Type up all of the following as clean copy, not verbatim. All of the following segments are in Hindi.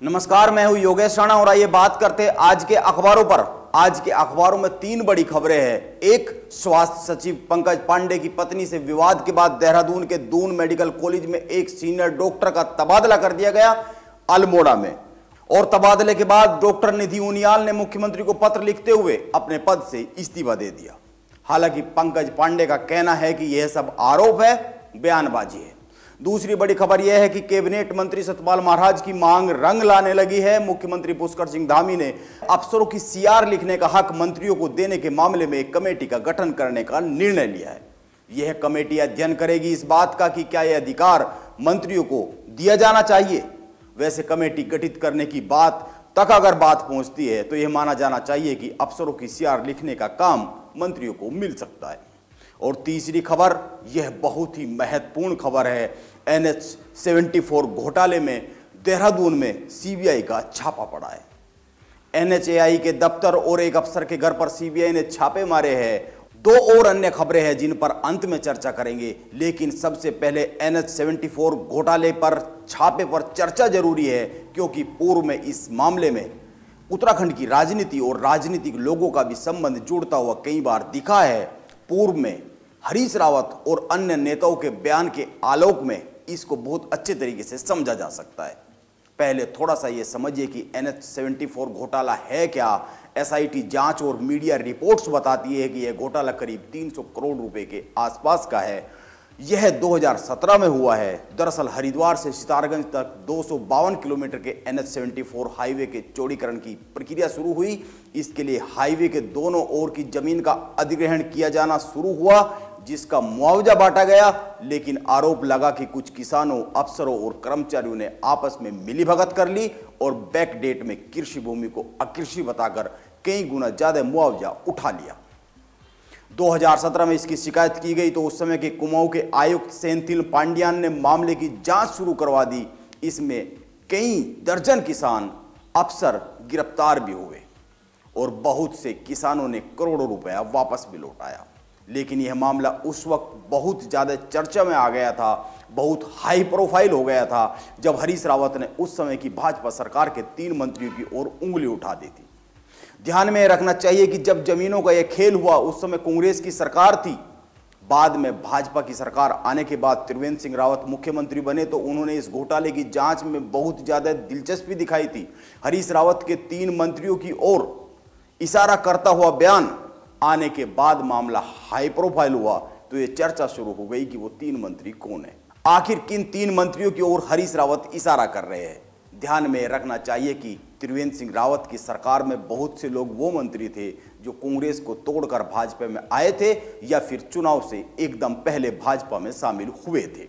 नमस्कार, मैं हूं योगेश राणा और आइए बात करते हैं आज के अखबारों पर। आज के अखबारों में तीन बड़ी खबरें हैं। एक, स्वास्थ्य सचिव पंकज पांडे की पत्नी से विवाद के बाद देहरादून के दून मेडिकल कॉलेज में एक सीनियर डॉक्टर का तबादला कर दिया गया अल्मोड़ा में। और तबादले के बाद डॉक्टर निधि उनियाल ने मुख्यमंत्री को पत्र लिखते हुए अपने पद से इस्तीफा दे दिया। हालांकि पंकज पांडे का कहना है कि यह सब आरोप है, बयानबाजी है। दूसरी बड़ी खबर यह है कि कैबिनेट मंत्री सतपाल महाराज की मांग रंग लाने लगी है। मुख्यमंत्री पुष्कर सिंह धामी ने अफसरों की सीआर लिखने का हक मंत्रियों को देने के मामले में एक कमेटी का गठन करने का निर्णय लिया है। यह कमेटी अध्ययन करेगी इस बात का कि क्या यह अधिकार मंत्रियों को दिया जाना चाहिए। वैसे कमेटी गठित करने की बात तक अगर बात पहुंचती है तो यह माना जाना चाहिए कि अफसरों की सीआर लिखने का काम मंत्रियों को मिल सकता है। और तीसरी खबर, यह बहुत ही महत्वपूर्ण खबर है। NH-74 घोटाले में देहरादून में सीबीआई का छापा पड़ा है। NHAI के दफ्तर और एक अफसर के घर पर सीबीआई ने छापे मारे हैं। दो और अन्य खबरें हैं जिन पर अंत में चर्चा करेंगे, लेकिन सबसे पहले NH-74 घोटाले पर छापे पर चर्चा जरूरी है, क्योंकि पूर्व में इस मामले में उत्तराखंड की राजनीति और राजनीतिक लोगों का भी संबंध जुड़ता हुआ कई बार दिखा है। पूर्व में हरीश रावत और अन्य नेताओं के बयान के आलोक में इसको बहुत अच्छे तरीके से समझा जा सकता है। पहले थोड़ा सा ये समझिए कि NH-74 घोटाला है क्या। SIT जांच और मीडिया रिपोर्ट्स बताती है कि यह घोटाला करीब 300 करोड़ रुपए के आसपास का है। यह 2017 में हुआ है। दरअसल हरिद्वार से सितारगंज तक 252 किलोमीटर के NH-74 हाईवे के चौड़ीकरण की प्रक्रिया शुरू हुई। इसके लिए हाईवे के दोनों ओर की जमीन का अधिग्रहण किया जाना शुरू हुआ, जिसका मुआवजा बांटा गया। लेकिन आरोप लगा कि कुछ किसानों, अफसरों और कर्मचारियों ने आपस में मिलीभगत कर ली और बैक डेट में कृषि भूमि को अकृषि बताकर कई गुना ज्यादा मुआवजा उठा लिया। 2017 में इसकी शिकायत की गई तो उस समय के कुमाऊं के आयुक्त सेंथिल पांड्यान ने मामले की जांच शुरू करवा दी। इसमें कई दर्जन किसान, अफसर गिरफ्तार भी हुए और बहुत से किसानों ने करोड़ों रुपया वापस भी लौटाया। लेकिन यह मामला उस वक्त बहुत ज्यादा चर्चा में आ गया था, बहुत हाई प्रोफाइल हो गया था, जब हरीश रावत ने उस समय की भाजपा सरकार के 3 मंत्रियों की ओर उंगली उठा दी थी। ध्यान में रखना चाहिए कि जब जमीनों का यह खेल हुआ उस समय कांग्रेस की सरकार थी। बाद में भाजपा की सरकार आने के बाद त्रिवेंद्र सिंह रावत मुख्यमंत्री बने तो उन्होंने इस घोटाले की जांच में बहुत ज्यादा दिलचस्पी दिखाई थी। हरीश रावत के 3 मंत्रियों की ओर इशारा करता हुआ बयान आने के बाद मामला हाई प्रोफाइल हुआ तो यह चर्चा शुरू हो गई कि वो 3 मंत्री कौन है। आखिर किन 3 मंत्रियों की ओर हरीश रावत इशारा कर रहे हैं। ध्यान में रखना चाहिए कि त्रिवेंद्र सिंह रावत की सरकार में बहुत से लोग वो मंत्री थे जो कांग्रेस को तोड़कर भाजपा में आए थे या फिर चुनाव से एकदम पहले भाजपा में शामिल हुए थे।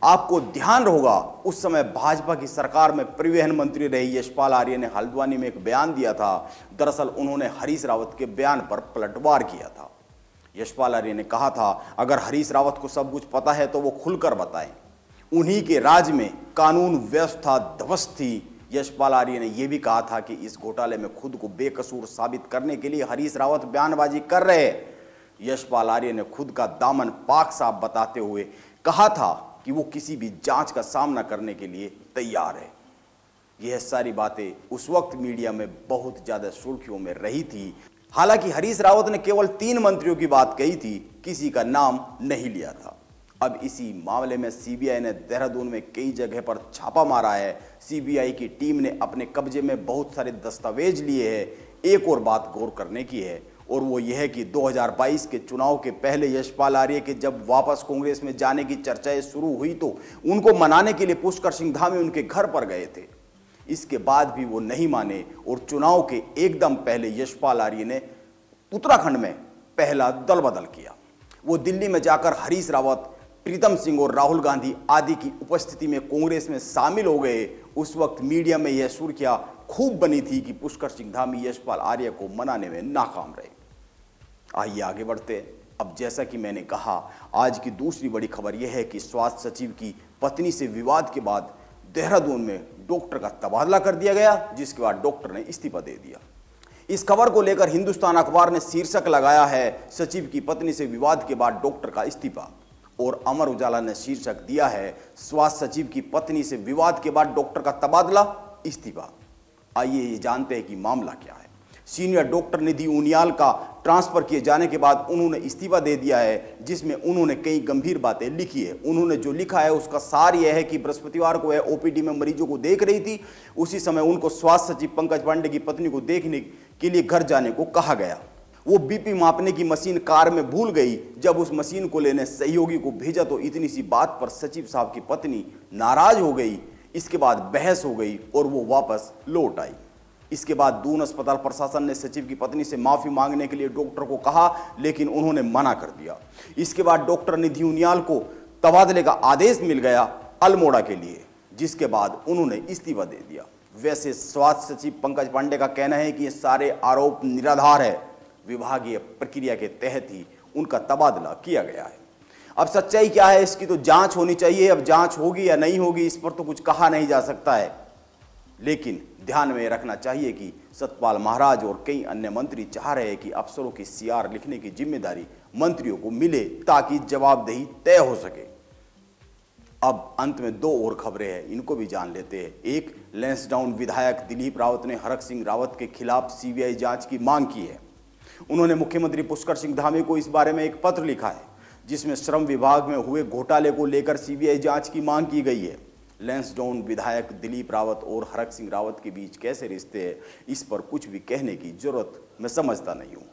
आपको ध्यान होगा उस समय भाजपा की सरकार में परिवहन मंत्री रहे यशपाल आर्य ने हल्द्वानी में एक बयान दिया था। दरअसल उन्होंने हरीश रावत के बयान पर पलटवार किया था। यशपाल आर्य ने कहा था, अगर हरीश रावत को सब कुछ पता है तो वो खुलकर बताएं। उन्हीं के राज में कानून व्यवस्था ध्वस्त थी। यशपाल आर्य ने यह भी कहा था कि इस घोटाले में खुद को बेकसूर साबित करने के लिए हरीश रावत बयानबाजी कर रहे हैं। यशपाल आर्य ने खुद का दामन पाक साफ बताते हुए कहा था कि वो किसी भी जांच का सामना करने के लिए तैयार है। यह सारी बातें उस वक्त मीडिया में बहुत ज्यादा सुर्खियों में रही थी। हालांकि हरीश रावत ने केवल 3 मंत्रियों की बात कही थी, किसी का नाम नहीं लिया था। अब इसी मामले में सीबीआई ने देहरादून में कई जगह पर छापा मारा है। सीबीआई की टीम ने अपने कब्जे में बहुत सारे दस्तावेज लिए हैं। एक और बात गौर करने की है और वो यह है कि 2022 के चुनाव के पहले यशपाल आर्य के जब वापस कांग्रेस में जाने की चर्चाएं शुरू हुई तो उनको मनाने के लिए पुष्कर सिंह धामी उनके घर पर गए थे। इसके बाद भी वो नहीं माने और चुनाव के एकदम पहले यशपाल आर्य ने उत्तराखंड में पहला दल बदल किया। वो दिल्ली में जाकर हरीश रावत, प्रीतम सिंह और राहुल गांधी आदि की उपस्थिति में कांग्रेस में शामिल हो गए। उस वक्त मीडिया में यह सुर्खियां खूब बनी थी कि पुष्कर सिंह धामी यशपाल आर्य को मनाने में नाकाम रहे। आइए आगे बढ़ते हैं। अब जैसा कि मैंने कहा, आज की दूसरी बड़ी खबर यह है कि स्वास्थ्य सचिव की पत्नी से विवाद के बाद देहरादून में डॉक्टर का तबादला कर दिया गया, जिसके बाद डॉक्टर ने इस्तीफा दे दिया। इस खबर को लेकर हिंदुस्तान अखबार ने शीर्षक लगाया है, सचिव की पत्नी से विवाद के बाद डॉक्टर का इस्तीफा। और अमर उजाला ने शीर्षक दिया है, स्वास्थ्य सचिव की पत्नी से विवाद के बाद डॉक्टर का तबादला, इस्तीफा। आइए ये जानते हैं कि मामला क्या है। सीनियर डॉक्टर निधि उनियाल का ट्रांसफर किए जाने के बाद उन्होंने इस्तीफा दे दिया है, जिसमें उन्होंने कई गंभीर बातें लिखी है। उन्होंने जो लिखा है उसका सार यह है कि बृहस्पतिवार को वह ओपीडी में मरीजों को देख रही थी। उसी समय उनको स्वास्थ्य सचिव पंकज पांडे की पत्नी को देखने के लिए घर जाने को कहा गया। वो बीपी मापने की मशीन कार में भूल गई। जब उस मशीन को लेने सहयोगी को भेजा तो इतनी सी बात पर सचिव साहब की पत्नी नाराज हो गई। इसके बाद बहस हो गई और वो वापस लौट आई। इसके बाद दून अस्पताल प्रशासन ने सचिव की पत्नी से माफी मांगने के लिए डॉक्टर को कहा, लेकिन उन्होंने मना कर दिया। इसके बाद डॉक्टर निधि उनियाल को तबादले का आदेश मिल गया अल्मोड़ा के लिए, जिसके बाद उन्होंने इस्तीफा दे दिया। वैसे स्वास्थ्य सचिव पंकज पांडे का कहना है कि ये सारे आरोप निराधार है। विभागीय प्रक्रिया के तहत ही उनका तबादला किया गया है। अब सच्चाई क्या है इसकी तो जांच होनी चाहिए। अब जांच होगी या नहीं होगी इस पर तो कुछ कहा नहीं जा सकता है, लेकिन ध्यान में रखना चाहिए कि सतपाल महाराज और कई अन्य मंत्री चाह रहे हैं कि अफसरों की सीआर लिखने की जिम्मेदारी मंत्रियों को मिले ताकि जवाबदेही तय हो सके। अब अंत में दो और खबरें हैं, इनको भी जान लेते हैं। एक, लैंसडाउन विधायक दिलीप रावत ने हरक सिंह रावत के खिलाफ सीबीआई जांच की मांग की है। उन्होंने मुख्यमंत्री पुष्कर सिंह धामी को इस बारे में एक पत्र लिखा है, जिसमें श्रम विभाग में हुए घोटाले को लेकर सीबीआई जांच की मांग की गई है। लैंसडाउन विधायक दिलीप रावत और हरक सिंह रावत के बीच कैसे रिश्ते हैं, इस पर कुछ भी कहने की जरूरत मैं समझता नहीं हूं,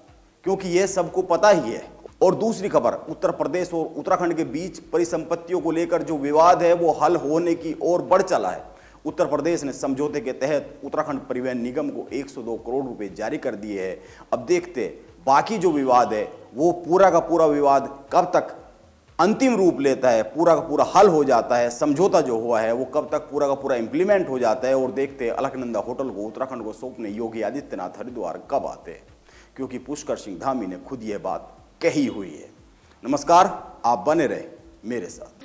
क्योंकि यह सबको पता ही है। और दूसरी खबर, उत्तर प्रदेश और उत्तराखंड के बीच परिसंपत्तियों को लेकर जो विवाद है वो हल होने की ओर बढ़ चला है। उत्तर प्रदेश ने समझौते के तहत उत्तराखंड परिवहन निगम को 102 करोड़ रुपए जारी कर दिए हैं। अब देखते बाकी जो विवाद है वो पूरा का पूरा विवाद कब तक अंतिम रूप लेता है, पूरा का पूरा हल हो जाता है, समझौता जो हुआ है वो कब तक पूरा का पूरा इंप्लीमेंट हो जाता है। और देखते हैं अलकनंदा होटल को उत्तराखंड को सौंपने योगी आदित्यनाथ हरिद्वार कब आते हैं, क्योंकि पुष्कर सिंह धामी ने खुद यह बात कही हुई है। नमस्कार, आप बने रहे मेरे साथ।